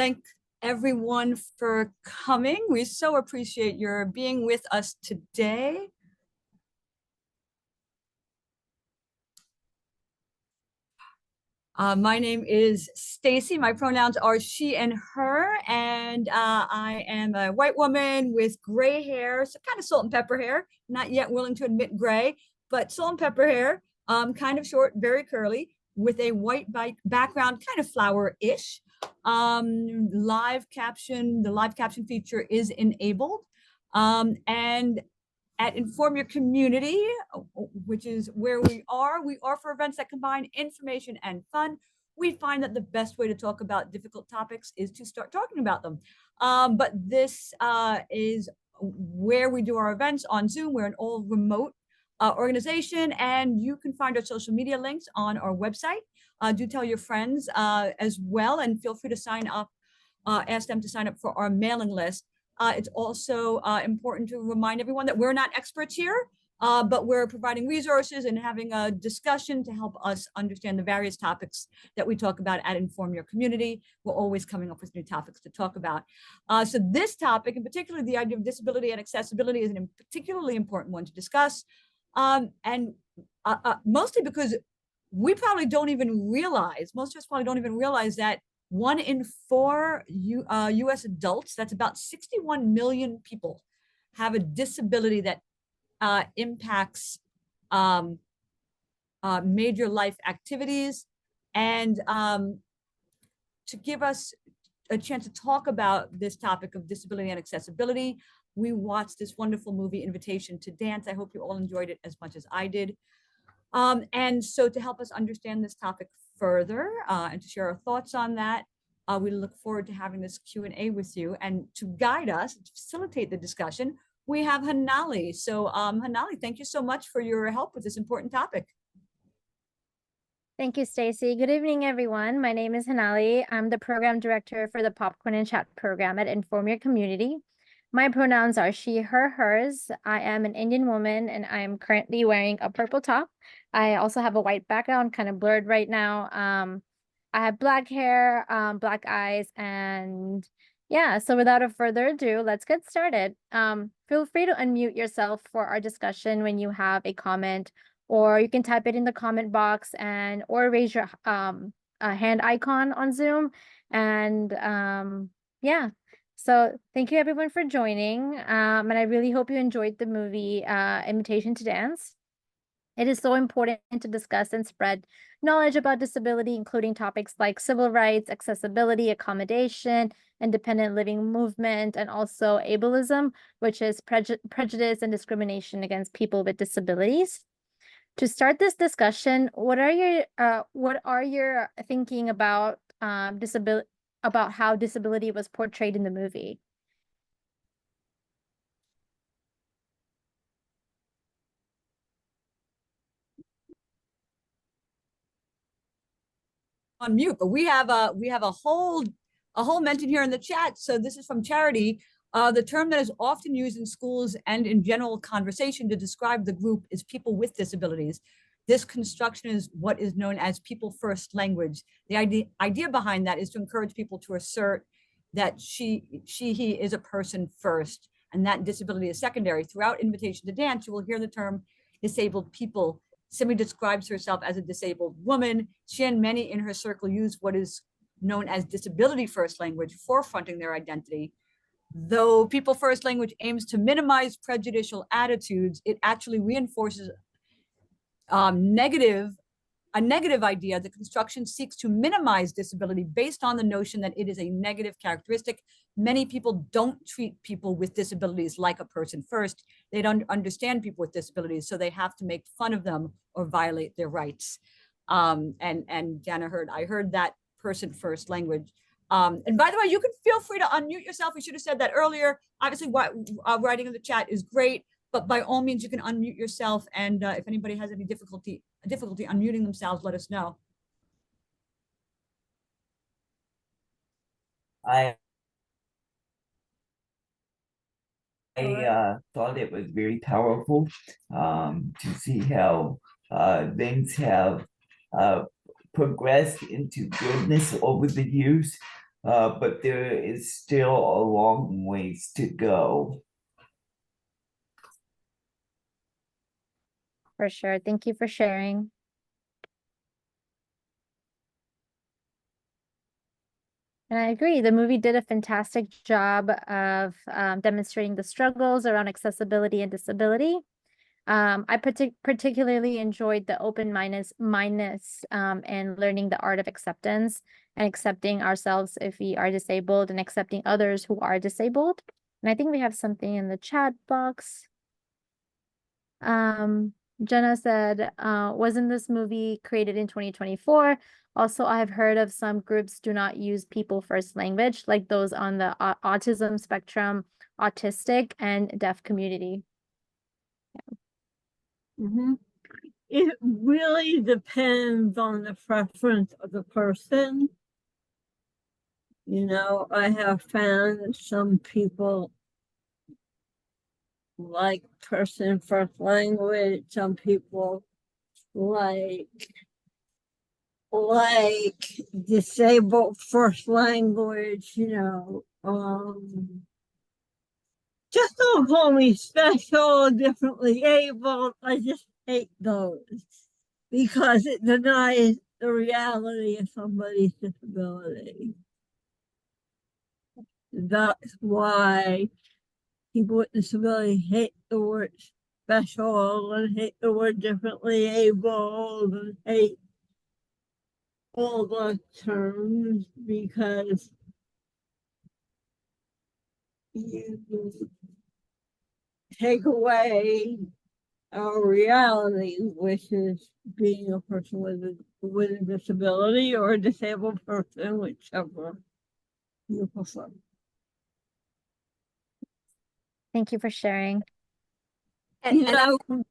thank everyone for coming. We so appreciate your being with us today. My name is Stacy. My pronouns are she and her, and I am a white woman with gray hair, so kind of salt and pepper hair, not yet willing to admit gray, but salt and pepper hair, kind of short, very curly, with a white background, kind of flower-ish. The live caption feature is enabled. And at Inform Your Community, which is where we offer events that combine information and fun. We find that the best way to talk about difficult topics is to start talking about them. But this is where we do our events on Zoom. We're an all remote organization, and you can find our social media links on our website. Do tell your friends as well, and feel free to sign up, ask them to sign up for our mailing list. It's also important to remind everyone that we're not experts here, but we're providing resources and having a discussion to help us understand the various topics that we talk about at Inform Your Community. We're always coming up with new topics to talk about. So this topic, in particular, the idea of disability and accessibility, is a particularly important one to discuss. And mostly because we probably don't even realize, most of us probably don't even realize that 1 in 4 US adults, that's about 61 million people, have a disability that impacts major life activities. And to give us a chance to talk about this topic of disability and accessibility, we watched this wonderful movie, Invitation to Dance. I hope you all enjoyed it as much as I did. And so to help us understand this topic further and to share our thoughts on that, we look forward to having this Q&A with you. And to guide us, to facilitate the discussion, we have Hanali. So Hanali, thank you so much for your help with this important topic. Thank you, Stacy. Good evening, everyone. My name is Hanali. I'm the program director for the Popcorn and Chat program at Inform Your Community. My pronouns are she, her, hers. I am an Indian woman, and I am currently wearing a purple top. I also have a white background, kind of blurred right now. I have black hair, black eyes, and yeah, so without a further ado, let's get started. Feel free to unmute yourself for our discussion when you have a comment, or you can type it in the comment box or raise your hand icon on Zoom. And yeah, so thank you everyone for joining. And I really hope you enjoyed the movie Invitation to Dance. It is so important to discuss and spread knowledge about disability, including topics like civil rights, accessibility, accommodation, independent living movement, and also ableism, which is prejudice and discrimination against people with disabilities. To start this discussion, what are your thinking about how disability was portrayed in the movie? On mute, but we have a whole mention here in the chat. So this is from Charity. The term that is often used in schools and in general conversation to describe the group is people with disabilities. This construction is what is known as people first language. The idea behind that is to encourage people to assert that he is a person first, and that disability is secondary. Throughout Invitation to Dance, you will hear the term disabled people. Simi describes herself as a disabled woman. She and many in her circle use what is known as disability first language, forefronting their identity. Though people first language aims to minimize prejudicial attitudes, it actually reinforces a negative idea. The construction seeks to minimize disability based on the notion that it is a negative characteristic. Many people don't treat people with disabilities like a person first. They don't understand people with disabilities, so they have to make fun of them or violate their rights. And Jana I heard that person first language. And by the way, you can feel free to unmute yourself. We should have said that earlier. Obviously, writing in the chat is great, but by all means, you can unmute yourself. And if anybody has any difficulty unmuting themselves, let us know. I thought it was very powerful to see how things have progressed into goodness over the years. but there is still a long ways to go. For sure. Thank you for sharing. And I agree, the movie did a fantastic job of demonstrating the struggles around accessibility and disability. I particularly enjoyed the open-mindedness and learning the art of acceptance and accepting ourselves if we are disabled and accepting others who are disabled. And I think we have something in the chat box. Jenna said, wasn't this movie created in 2024? Also, I've heard of some groups do not use people first language, like those on the autism spectrum, autistic and deaf community. It really depends on the preference of the person. You know, I have found some people like person first language, some people like disabled first language, you know. Just don't call me special, differently abled. I just hate those because it denies the reality of somebody's disability. That's why people with disability hate the word special and hate the word differently abled and hate all the terms because you take away our reality, which is being a person with a disability or a disabled person, whichever you prefer. Thank you for sharing. And know, go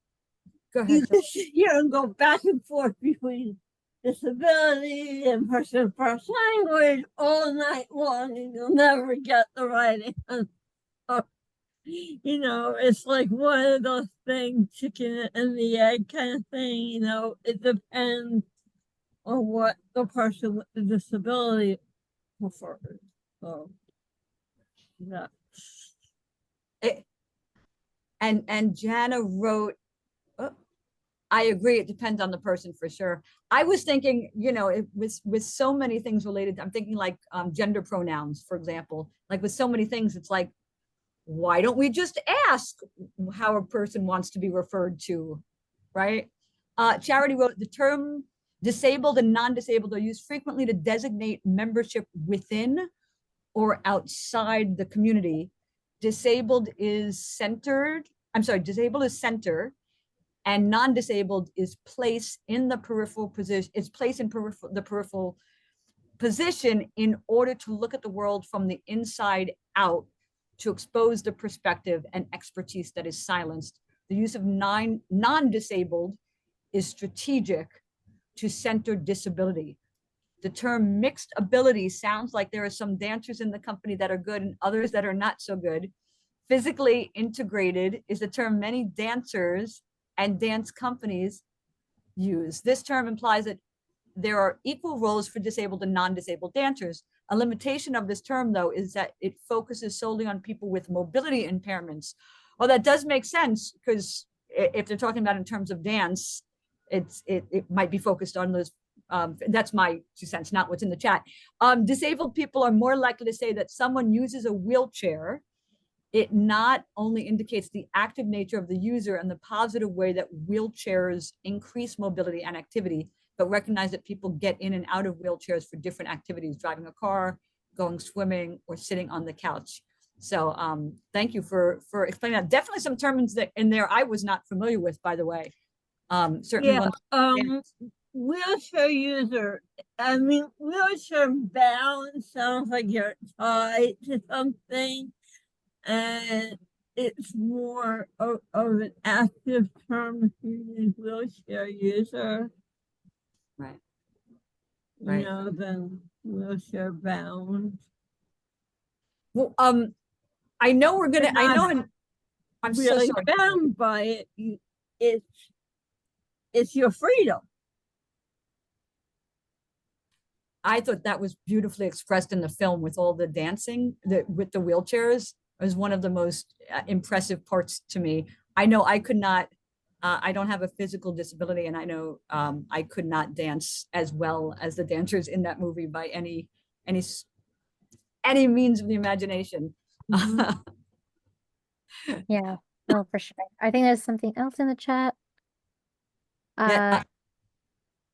you ahead. just sit here and go back and forth between disability and person first language all night long, and you'll never get the right answer. You know, it's like one of those things, chicken and the egg kind of thing. You know, it depends on what the person with the disability prefers. So, yeah. And Jana wrote, oh, I agree, it depends on the person for sure. I was thinking, you know, it was with so many things related, I'm thinking like gender pronouns, for example, like with so many things, it's like, why don't we just ask how a person wants to be referred to, right? Charity wrote, the term disabled and non-disabled are used frequently to designate membership within or outside the community. Disabled is center, and non-disabled is place in the peripheral position. It's place in the peripheral position in order to look at the world from the inside out, to expose the perspective and expertise that is silenced. The use of non-disabled is strategic to center disability. The term mixed ability sounds like there are some dancers in the company that are good and others that are not so good. Physically integrated is the term many dancers and dance companies use. This term implies that there are equal roles for disabled and non-disabled dancers. A limitation of this term, though, is that it focuses solely on people with mobility impairments. Well, that does make sense, because if they're talking about in terms of dance, it might be focused on those. That's my 2 cents, not what's in the chat. Disabled people are more likely to say that someone uses a wheelchair. It not only indicates the active nature of the user and the positive way that wheelchairs increase mobility and activity, but recognize that people get in and out of wheelchairs for different activities, driving a car, going swimming, or sitting on the couch. So thank you for explaining that. Definitely some terms that in there I was not familiar with, by the way. Certainly Wheelchair user, I mean, wheelchair bound sounds like you're tied to something, and it's more of an active term if you use wheelchair user. Right. You know, than wheelchair bound. Well, I know we're gonna. I know. I'm really so sorry. bound by it. It's your freedom. I thought that was beautifully expressed in the film with all the dancing with the wheelchairs. It was one of the most impressive parts to me. I know I could not, I don't have a physical disability, and I know I could not dance as well as the dancers in that movie by any any means of the imagination. Mhm. Yeah, no, for sure. I think there's something else in the chat. Yeah.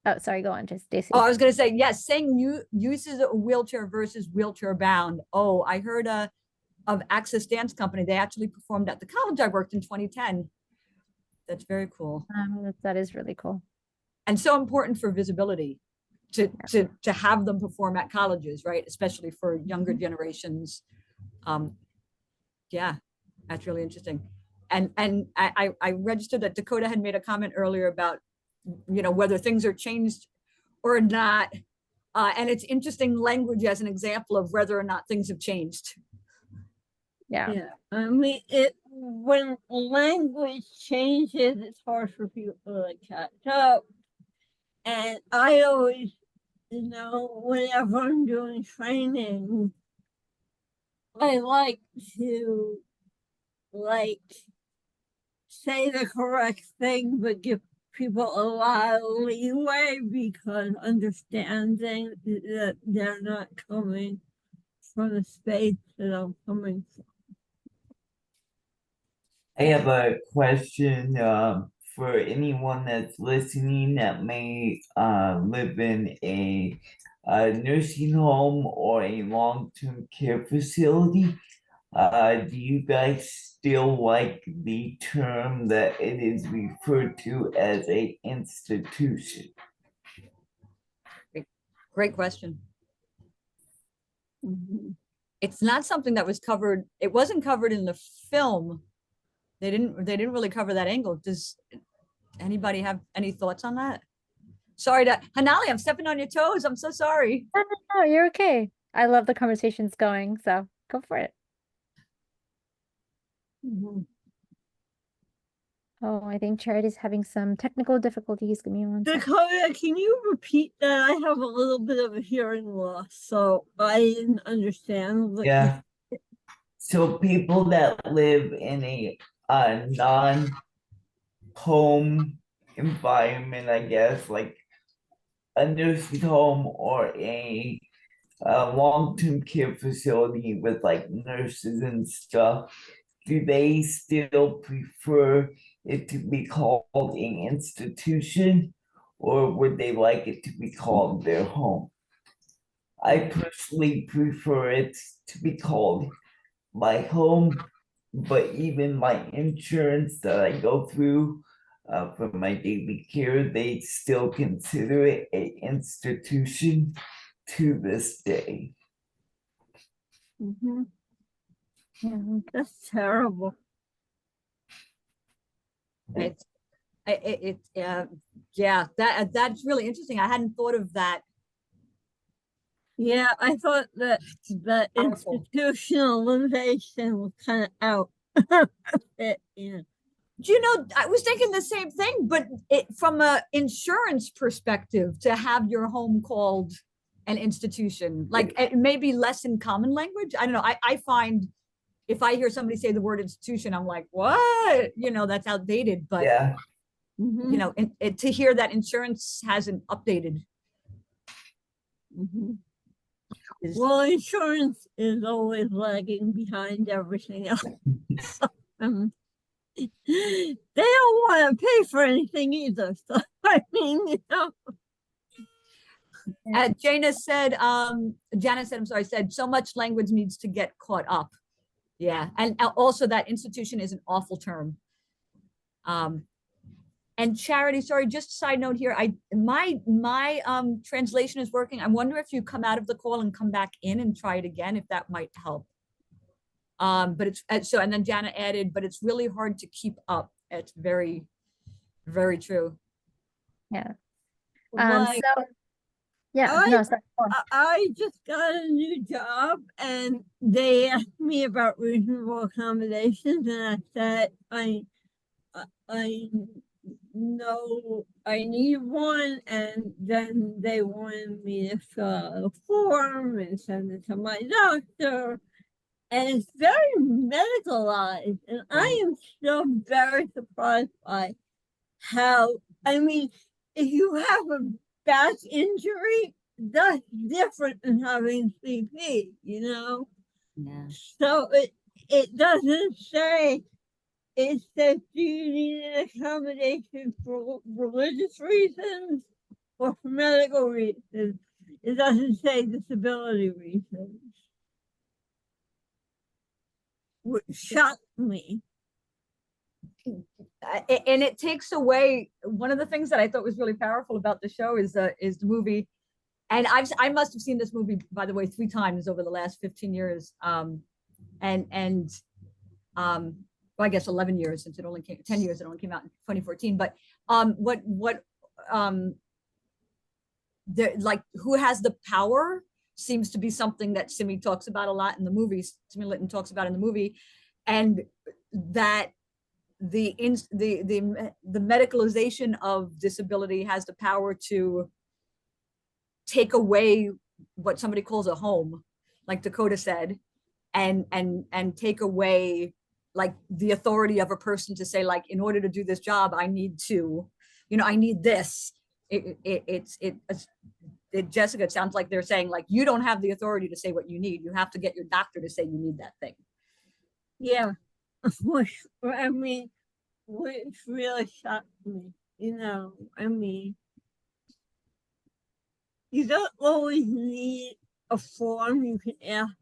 Oh, sorry, go on, just Stacy. Oh, I was going to say, yes, saying uses a wheelchair versus wheelchair bound. Oh, I heard of Access Dance Company. They actually performed at the college I worked in 2010. That's very cool. That is really cool. And so important for visibility to have them perform at colleges, right? Especially for younger generations. Yeah, that's really interesting. And I registered that Dakota had made a comment earlier about, whether things are changed or not. And it's interesting language as an example of whether or not things have changed. Yeah. Yeah, I mean, when language changes, it's hard for people to catch up. And I always, whenever I'm doing training, I like to say the correct thing, but give people a lot of leeway, because understanding that they're not coming from the space that I'm coming from. I have a question for anyone that's listening that may live in a nursing home or a long-term care facility. Do you guys still like the term that it is referred to as a institution? Great question. Mm-hmm. It's not something that was covered. It wasn't covered in the film. They didn't really cover that angle. Does anybody have any thoughts on that? Sorry Hanali, I'm stepping on your toes. I'm so sorry. No, you're okay. I love the conversations going, so go for it. Mm-hmm. Oh, I think Charity's having some technical difficulties. Give me one second. Dakota, can you repeat that? I have a little bit of a hearing loss, so I didn't understand. Yeah. So people that live in a non-home environment, I guess, like a nursing home or a long-term care facility with like nurses and stuff, do they still prefer it to be called an institution, or would they like it to be called their home? I personally prefer it to be called my home, but even my insurance that I go through for my daily care, they still consider it an institution to this day. Mm-hmm. Yeah. That's terrible. Yeah, that's really interesting. I hadn't thought of that. Yeah, I thought that the Powerful. institutionalization was kind of out. Yeah. I was thinking the same thing, but from a insurance perspective, to have your home called an institution, like it may be less in common language. I don't know. I find if I hear somebody say the word institution, I'm like, what? That's outdated. But Yeah. Mm-hmm. to hear that insurance hasn't updated. Mm-hmm. Well, insurance is always lagging behind everything else. They don't want to pay for anything either. So I mean, Janet said, I'm sorry, said so much language needs to get caught up. Yeah, and also that institution is an awful term. And Charity, sorry, just a side note here. My translation is working. I wonder if you come out of the call and come back in and try it again, if that might help. But it's so, and then Jana added, but it's really hard to keep up. It's very, very true. Yeah. like, So yeah, I, no, sorry. I just got a new job, and they asked me about reasonable accommodations, and I said I know I need one, and then they wanted me to fill out a form and send it to my doctor. And it's very medicalized, and I am still very surprised by how, I mean, if you have a back injury, that's different than having CP, you know? Yeah. So it doesn't say, it says, do you need an accommodation for religious reasons or for medical reasons? It doesn't say disability reasons, which shocked me. And it takes away one of the things that I thought was really powerful about the show is the movie. And I must have seen this movie, by the way, 3 times over the last 15 years. And well, I guess 11 years, since it only came 10 years, it only came out in 2014. But what like, who has the power seems to be something that Simi talks about a lot in the movies. Simi Litton talks about in the movie, and that the medicalization of disability has the power to take away what somebody calls a home, like Dakota said, and take away like the authority of a person to say, like, in order to do this job, I need to, I need this. Jessica, it sounds like they're saying, like, you don't have the authority to say what you need. You have to get your doctor to say you need that thing. Yeah, which really shocked me. I mean, you don't always need a form. You can ask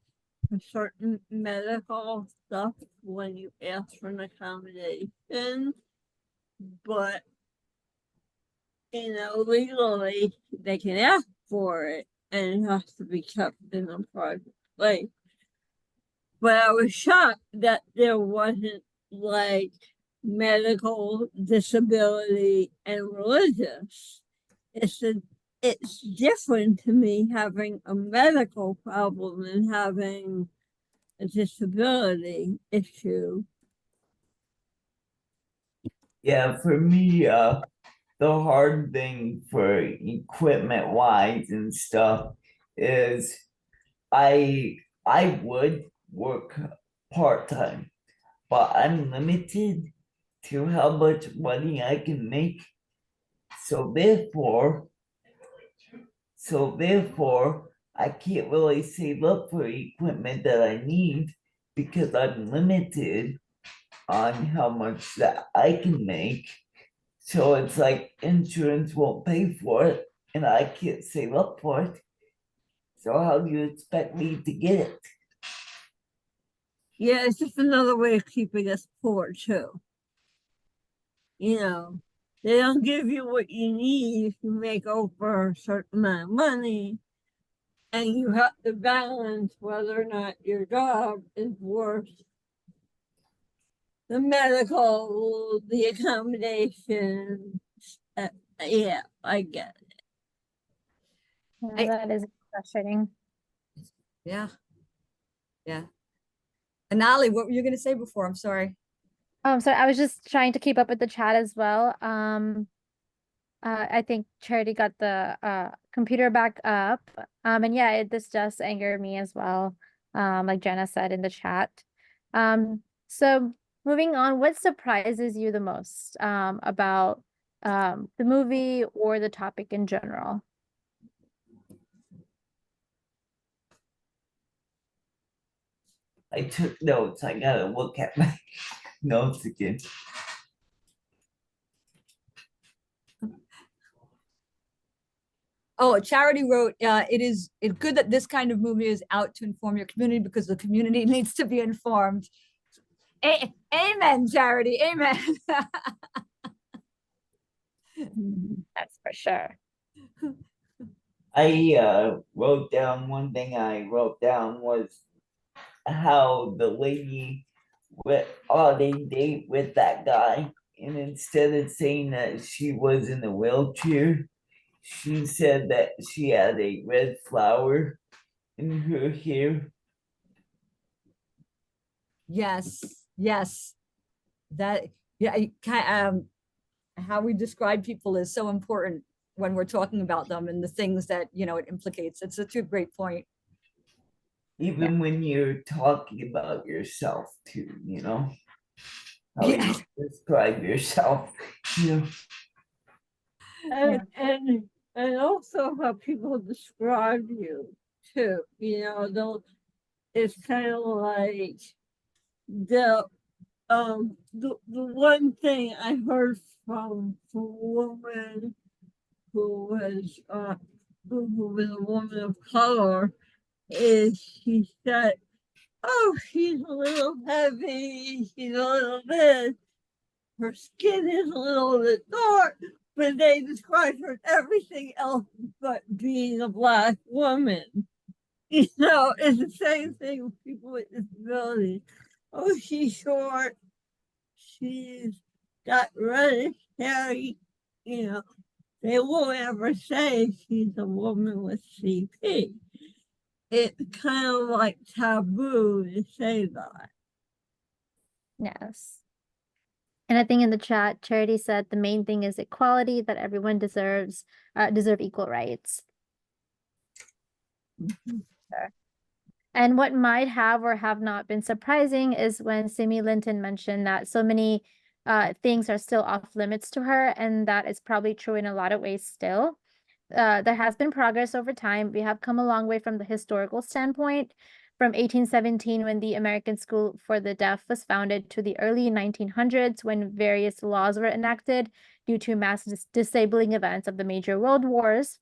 for certain medical stuff when you ask for an accommodation, but legally they can ask for it, and it has to be kept in a private place. But I was shocked that there wasn't like medical, disability, and religious. It's different to me having a medical problem and having a disability issue. Yeah, for me, the hard thing for equipment wise and stuff is I would work part-time, but I'm limited to how much money I can make. So therefore, I can't really save up for equipment that I need because I'm limited on how much that I can make. So it's like insurance won't pay for it and I can't save up for it. So how do you expect me to get it? Yeah, it's just another way of keeping us poor too. They don't give you what you need if you make over a certain amount of money, and you have to balance whether or not your job is worth the medical, the accommodation. Yeah, I get it. Yeah, that is frustrating. Yeah. Yeah. Anali, what were you going to say before? I'm sorry. So I was just trying to keep up with the chat as well. I think Charity got the computer back up. And yeah, this does anger me as well. Like Jenna said in the chat. So moving on, what surprises you the most about the movie or the topic in general? I took notes. I gotta look at my notes again. Oh, Charity wrote, it's good that this kind of movie is out to inform your community because the community needs to be informed. Amen, Charity. Amen. That's for sure. I wrote down one thing I wrote down was how the lady went on a date with that guy, and instead of saying that she was in a wheelchair, she said that she had a red flower in her hair. Yes. That, yeah, how we describe people is so important when we're talking about them and the things that, you know, it implicates. It's such a great point. Even when you're talking about yourself too, you know, how Yeah. you describe yourself, you know. And also how people describe you too. You know, it's kind of like the one thing I heard from a woman who was who was a woman of color is she said, "Oh, she's a little heavy, she's a little this, her skin is a little bit dark," but they describe her everything else but being a Black woman. You know, it's the same thing with people with disabilities. Oh, she's short, she's got reddish hair, you know, they won't ever say she's a woman with CP. It's kind of like taboo to say that. Yes. And I think in the chat, Charity said the main thing is equality, that everyone deserve equal rights. Sure. And what might have or have not been surprising is when Simi Linton mentioned that so many things are still off limits to her, and that is probably true in a lot of ways still. There has been progress over time. We have come a long way from the historical standpoint, from 1817 when the American School for the Deaf was founded to the early 1900s when various laws were enacted due to mass disabling events of the major world wars.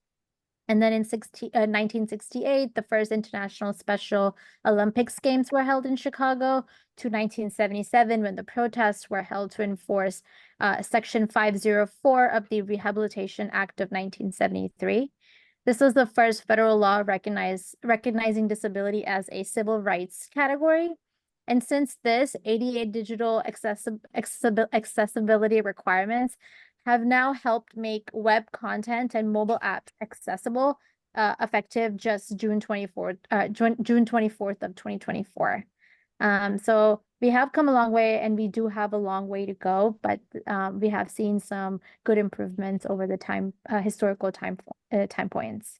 And then in 1968, the first International Special Olympics Games were held in Chicago, to 1977 when the protests were held to enforce Section 504 of the Rehabilitation Act of 1973. This was the first federal law recognizing disability as a civil rights category. And since this, ADA digital accessibility requirements have now helped make web content and mobile apps accessible, effective just June 24th of 2024. So we have come a long way, and we do have a long way to go, but we have seen some good improvements over the historical time points.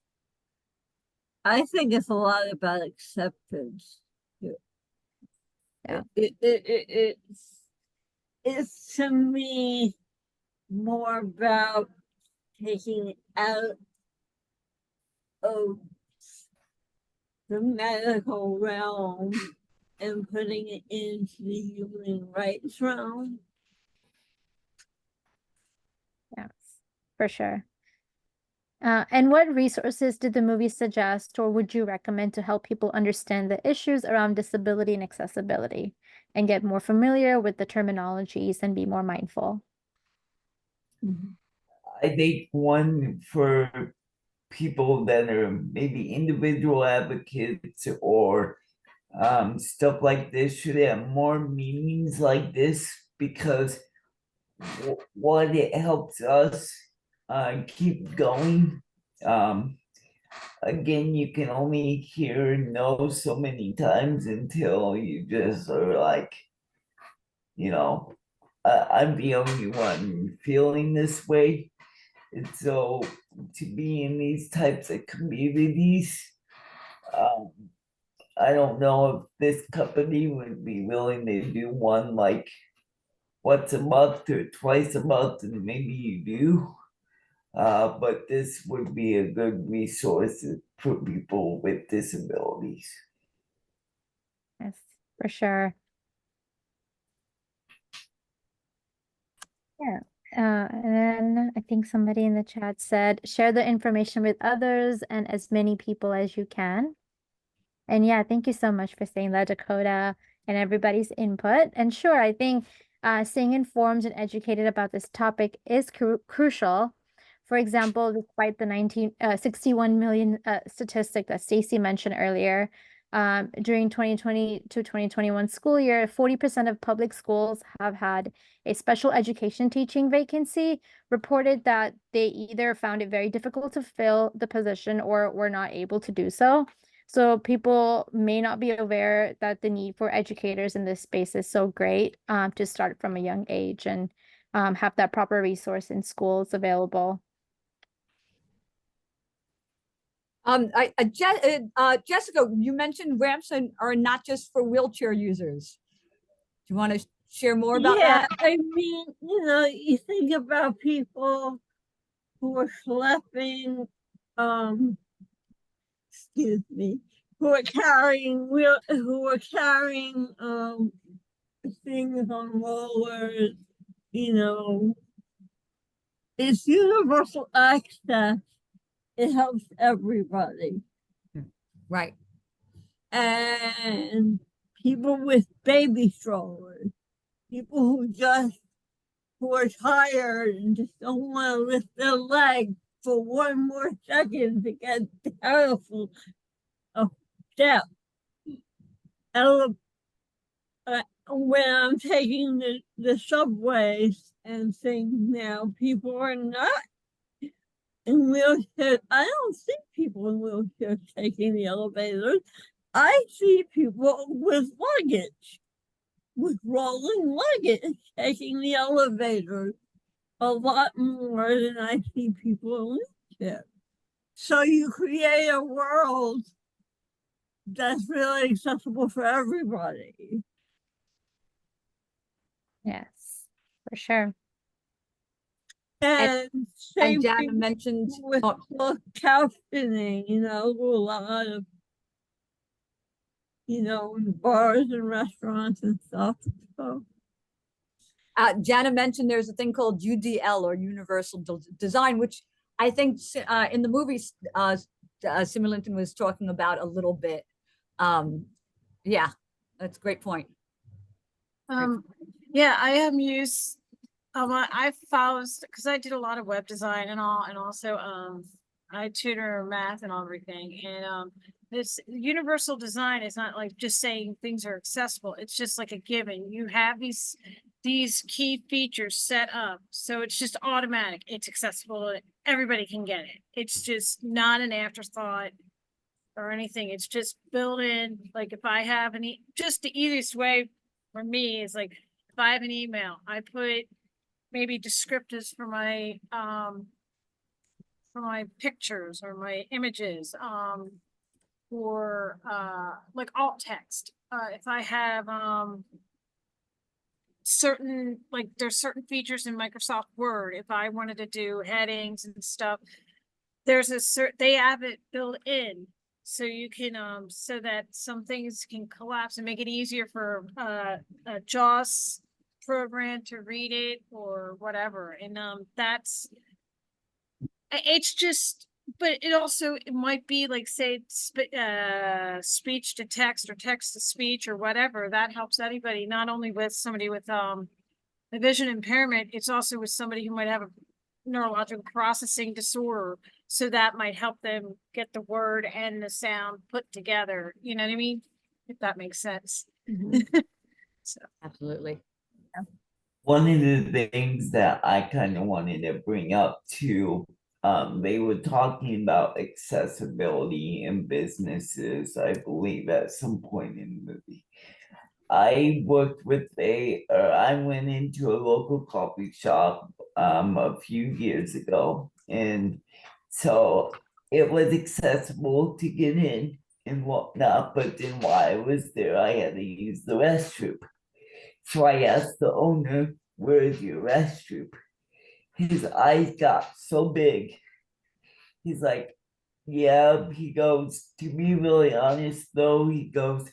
I think it's a lot about acceptance. Yeah. It's to me more about taking it out of the medical realm and putting it into the human rights realm. Yes, for sure. And what resources did the movie suggest or would you recommend to help people understand the issues around disability and accessibility and get more familiar with the terminologies and be more mindful? I think one for people that are maybe individual advocates or stuff like this should have more meetings like this, because what it helps us keep going. Again, you can only hear no so many times until you just are like, you know, I'm the only one feeling this way. And so to be in these types of communities, I don't know if this company would be willing to do one like once a month or twice a month, and maybe you do. But this would be a good resource for people with disabilities. Yes, for sure. Yeah. And then I think somebody in the chat said, share the information with others and as many people as you can. And yeah, thank you so much for saying that, Dakota, and everybody's input. And sure, I think staying informed and educated about this topic is crucial. For example, despite the 61 million statistic that Stacy mentioned earlier, during 2020 to 2021 school year, 40% of public schools have had a special education teaching vacancy, reported that they either found it very difficult to fill the position or were not able to do so. So people may not be aware that the need for educators in this space is so great to start from a young age. And have that proper resource in schools available. Jessica, you mentioned ramps are not just for wheelchair users. Do you want to share more about Yeah, that? I mean, you think about people who are schlepping, excuse me, who are carrying things on rollers, it's universal access. It helps everybody. Right. And people with baby strollers, people who are tired and just don't want to lift their leg for one more second to get down a step. When I'm taking the subways and things now, people are not in wheelchairs. I don't see people in wheelchairs taking the elevators. I see people with luggage, with rolling luggage, taking the elevator a lot more than I see people in wheelchairs. So you create a world that's really accessible for everybody. Yes, for sure. And same And Jana thing mentioned with captioning, a lot of, bars and restaurants and stuff. So Jana mentioned there's a thing called UDL, or Universal Design, which I think in the movie Simi Linton was talking about a little bit. Yeah, that's a great point. Yeah, I am used. I followed because I did a lot of web design and all, and also I tutor math and everything. And this universal design is not like just saying things are accessible. It's just like a given. You have these key features set up, so it's just automatic. It's accessible. Everybody can get it. It's just not an afterthought or anything. It's just built in. Like if I have just the easiest way for me is like if I have an email, I put maybe descriptives for my pictures or my images, or like alt text. If I have there's certain features in Microsoft Word, if I wanted to do headings and stuff, they have it built in. So you can so that some things can collapse and make it easier for a JAWS program to read it or whatever. And it's just, but it might be like, say, speech to text or text to speech or whatever. That helps anybody, not only with somebody with a vision impairment, it's also with somebody who might have a neurological processing disorder. So that might help them get the word and the sound put together. You know what I mean? If that makes sense. So. Absolutely. One of the things that I kind of wanted to bring up too, they were talking about accessibility in businesses, I believe, at some point in the movie. I went into a local coffee shop a few years ago, and so it was accessible to get in and whatnot, but then while I was there, I had to use the restroom. So I asked the owner, "Where's your restroom?" His eyes got so big. He's like, "Yeah," he goes, "to be really honest though," he goes,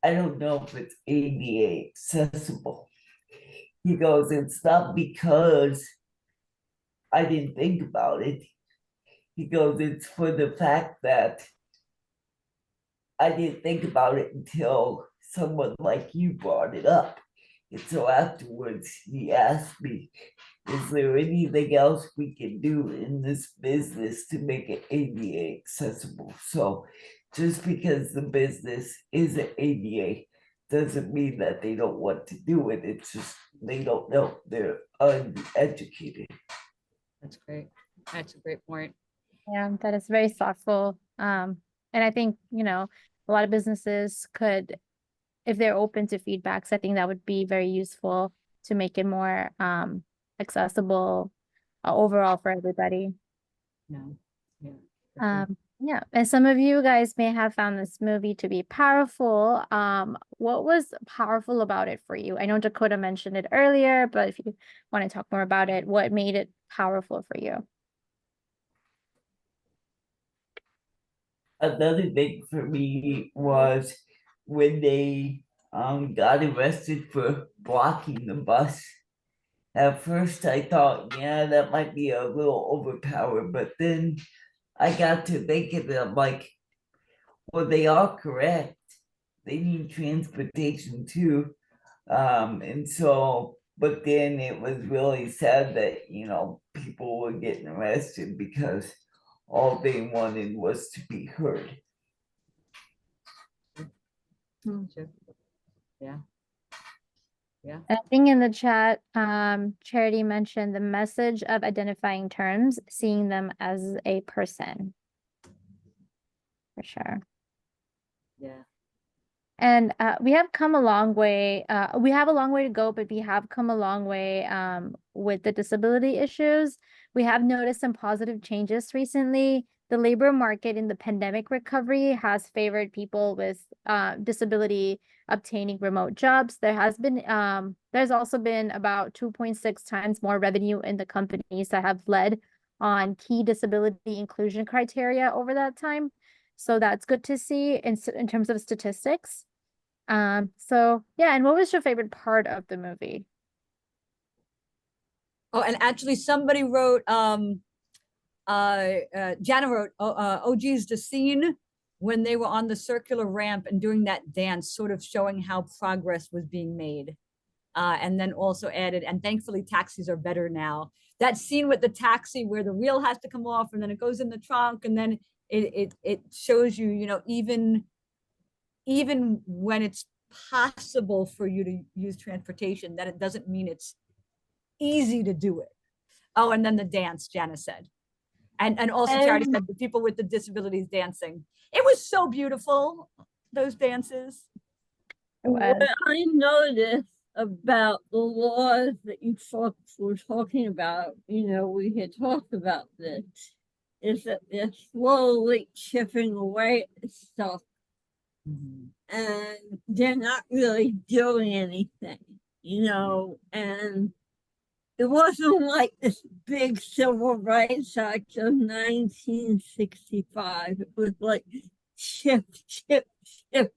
"I don't know if it's ADA accessible." He goes, "It's not because I didn't think about it." He goes, "It's for the fact that I didn't think about it until someone like you brought it up." And so afterwards, he asked me, "Is there anything else we can do in this business to make it ADA accessible?" So just because the business isn't ADA doesn't mean that they don't want to do it. It's just they don't know. They're uneducated. That's great. That's a great point. Yeah, that is very thoughtful. And I think, a lot of businesses could, if they're open to feedbacks, I think that would be very useful to make it more accessible overall for everybody. No, yeah. for sure. Yeah, and some of you guys may have found this movie to be powerful. What was powerful about it for you? I know Dakota mentioned it earlier, but if you want to talk more about it, what made it powerful for you? Another thing for me was when they got arrested for blocking the bus. At first I thought, yeah, that might be a little overpowered, but then I got to thinking that I'm like, well, they are correct. They need transportation too. And so, but then it was really sad that, people were getting arrested because all they wanted was to be heard. Sure. Yeah. Yeah. I think in the chat, Charity mentioned the message of identifying terms, seeing them as a person. For sure. Yeah. And we have come a long way. We have a long way to go, but we have come a long way with the disability issues. We have noticed some positive changes recently. The labor market in the pandemic recovery has favored people with disability obtaining remote jobs. There's also been about 2.6 times more revenue in the companies that have led on key disability inclusion criteria over that time. So that's good to see in terms of statistics. So yeah, and what was your favorite part of the movie? Oh, and actually somebody wrote, Jana wrote, oh geez, the scene when they were on the circular ramp and doing that dance, sort of showing how progress was being made. And then also added, and thankfully taxis are better now. That scene with the taxi where the wheel has to come off and then it goes in the trunk and then it shows you, even when it's possible for you to use transportation, that it doesn't mean it's easy to do it. Oh, and then the dance, Janice said. And also Charity said the people with the disabilities dancing. It was so beautiful, those dances. What I noticed about the laws that you folks were talking about, we had talked about this, is that they're slowly chipping away at stuff. And they're not really doing anything, and it wasn't like this big civil rights act of 1965. It was like chip, chip, chip,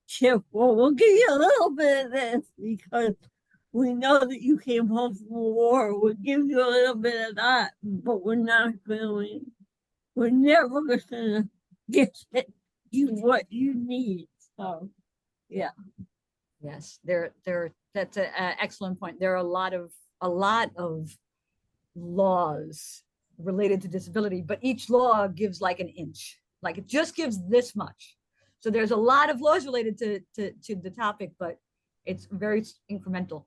chip. Well, we'll give you a little bit of this because we know that you came home from war. We'll give you a little bit of that, but we're never gonna get you what you need. So, yeah. Yes, that's an excellent point. There are a lot of laws related to disability, but each law gives like an inch, like it just gives this much. So there's a lot of laws related to the topic, but it's very incremental.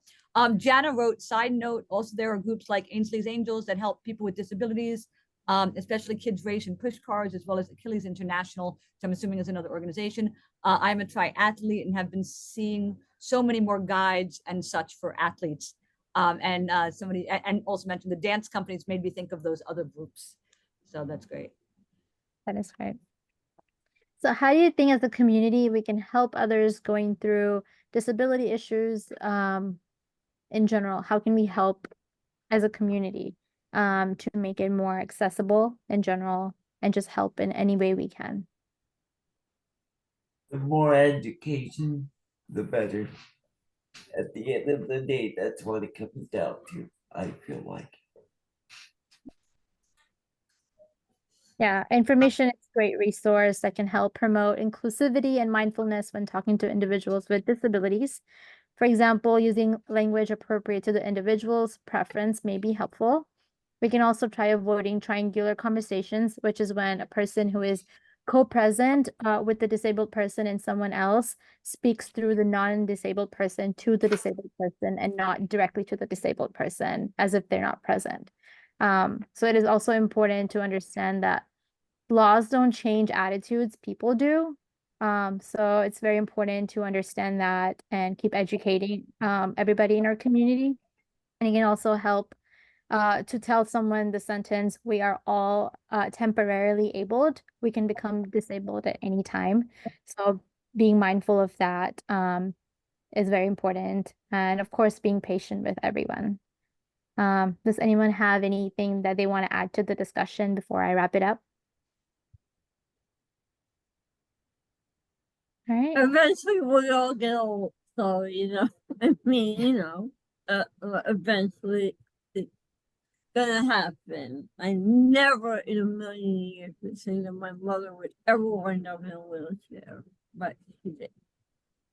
Jana wrote, side note, also there are groups like Ainsley's Angels that help people with disabilities, especially kids raised in push cars, as well as Achilles International, which I'm assuming is another organization. I'm a triathlete and have been seeing so many more guides and such for athletes. And somebody and also mentioned the dance companies made me think of those other groups. So that's great. That is great. So how do you think as a community we can help others going through disability issues in general? How can we help as a community to make it more accessible in general and just help in any way we can? The more education, the better. At the end of the day, that's what it comes down to, I feel like. Yeah, information is a great resource that can help promote inclusivity and mindfulness when talking to individuals with disabilities. For example, using language appropriate to the individual's preference may be helpful. We can also try avoiding triangular conversations, which is when a person who is co-present with the disabled person and someone else speaks through the non-disabled person to the disabled person and not directly to the disabled person as if they're not present. So it is also important to understand that laws don't change attitudes, people do. So it's very important to understand that and keep educating everybody in our community. And it can also help to tell someone the sentence, we are all temporarily abled. We can become disabled at any time. So being mindful of that is very important. And of course, being patient with everyone. Does anyone have anything that they want to add to the discussion before I wrap it up? All right. Eventually we all get old, so I mean, eventually it's gonna happen. I never in a million years would say that my mother would ever wind up in a wheelchair, but she did.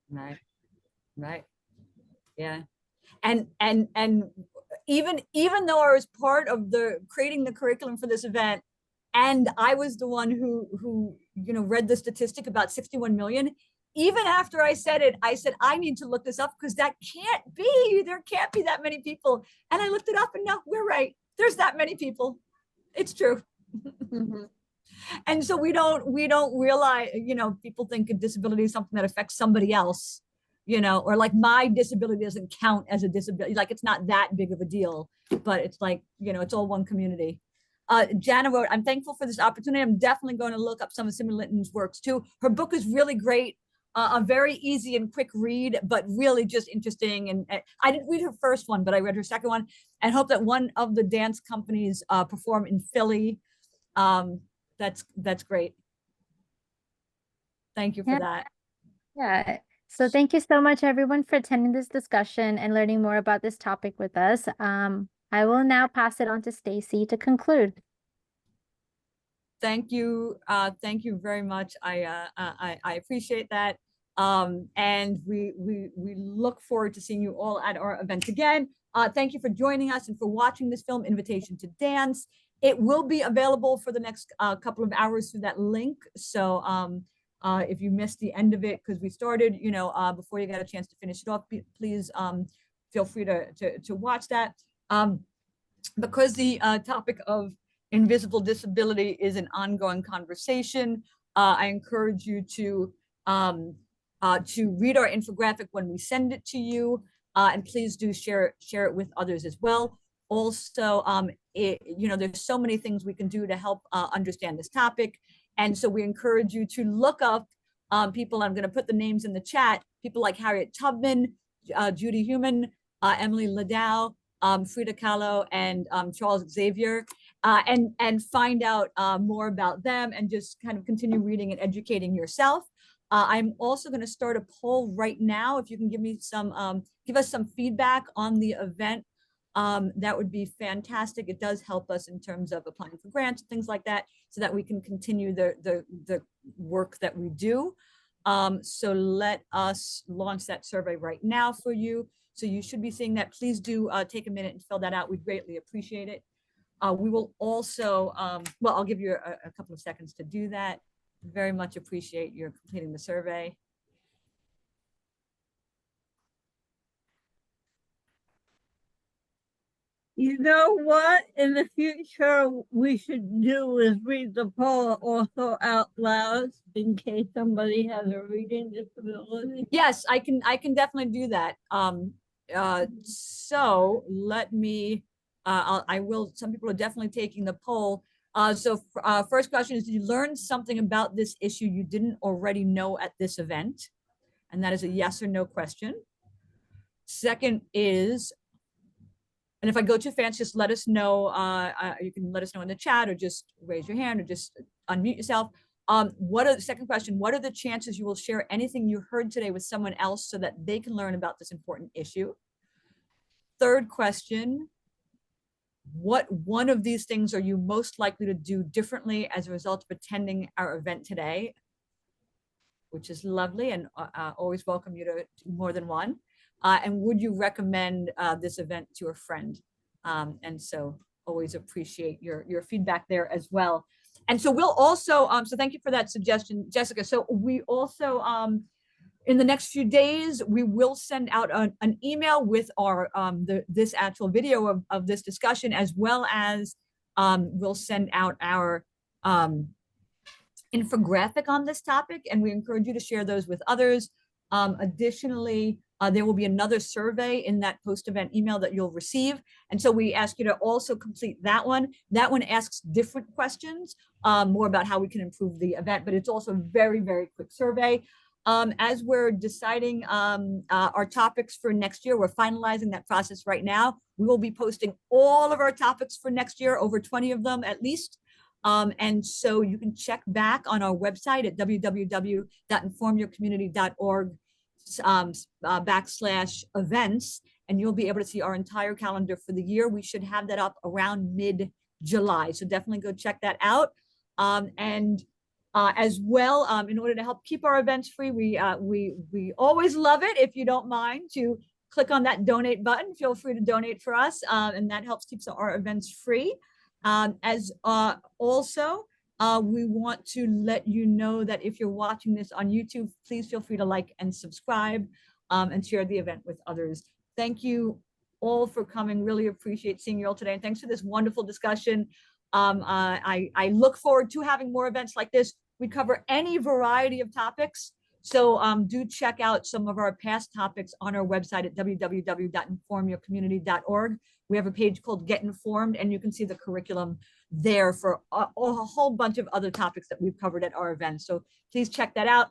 Right. Right. Yeah. And even though I was part of the creating the curriculum for this event, and I was the one who read the statistic about 61 million. Even after I said it, I said, I need to look this up because that can't be. There can't be that many people. And I looked it up, and no, we're right. There's that many people. It's true. Mm-hmm. And so we don't realize, people think a disability is something that affects somebody else, or like my disability doesn't count as a disability. Like it's not that big of a deal, but it's like, it's all one community. Jana wrote, I'm thankful for this opportunity. I'm definitely going to look up some of Simon Linton's works too. Her book is really great. A very easy and quick read, but really just interesting. And I didn't read her first one, but I read her second one, and hope that one of the dance companies perform in Philly. That's great. Thank you for that. Yeah. So thank you so much, everyone, for attending this discussion and learning more about this topic with us. I will now pass it on to Stacy to conclude. Thank you. Thank you very much. I appreciate that. And we look forward to seeing you all at our event again. Thank you for joining us and for watching this film, Invitation to Dance. It will be available for the next couple of hours through that link. So if you missed the end of it because we started, before you got a chance to finish it off, please feel free to watch that. Because the topic of invisible disability is an ongoing conversation, I encourage you to read our infographic when we send it to you, and please do share it with others as well. Also, there's so many things we can do to help understand this topic, and so we encourage you to look up people. I'm going to put the names in the chat. People like Harriet Tubman, Judy Heumann, Emily Ladau, Frida Kahlo, and Charles Xavier, and find out more about them, and just kind of continue reading and educating yourself. I'm also going to start a poll right now. If you can give us some feedback on the event, that would be fantastic. It does help us in terms of applying for grants, things like that, so that we can continue the work that we do. So let us launch that survey right now for you. So you should be seeing that. Please do take a minute and fill that out. We'd greatly appreciate it. We will also, I'll give you a couple of seconds to do that. Very much appreciate your completing the survey. You know what? In the future, we should do is read the poll also out loud in case somebody has a reading disability. Yes, I can definitely do that. So let me, I will, some people are definitely taking the poll. First question is, did you learn something about this issue you didn't already know at this event? And that is a yes or no question. Second is, and if I go too fast, just let us know. You can let us know in the chat, or just raise your hand, or just unmute yourself. Second question, what are the chances you will share anything you heard today with someone else so that they can learn about this important issue? Third question, what one of these things are you most likely to do differently as a result of attending our event today? Which is lovely, and always welcome you to more than one. And would you recommend this event to a friend? And so always appreciate your feedback there as well. And so we'll also, so thank you for that suggestion, Jessica. So we also, in the next few days, we will send out an email with our this actual video of this discussion, as well as we'll send out our infographic on this topic, and we encourage you to share those with others. Additionally, there will be another survey in that post-event email that you'll receive. And so we ask you to also complete that one. That one asks different questions, more about how we can improve the event, but it's also a very, very quick survey. As we're deciding our topics for next year, we're finalizing that process right now. We will be posting all of our topics for next year, over 20 of them at least. And so you can check back on our website at www.informyourcommunity.org /events, and you'll be able to see our entire calendar for the year. We should have that up around mid-July. So definitely go check that out. As well, in order to help keep our events free, we always love it if you don't mind to click on that donate button. Feel free to donate for us, and that helps keep our events free. Also, we want to let you know that if you're watching this on YouTube, please feel free to like and subscribe, and share the event with others. Thank you all for coming. Really appreciate seeing you all today. And thanks for this wonderful discussion. I look forward to having more events like this. We cover any variety of topics. So do check out some of our past topics on our website at www.informyourcommunity.org. We have a page called Get Informed, and you can see the curriculum there for a whole bunch of other topics that we've covered at our events. So please check that out.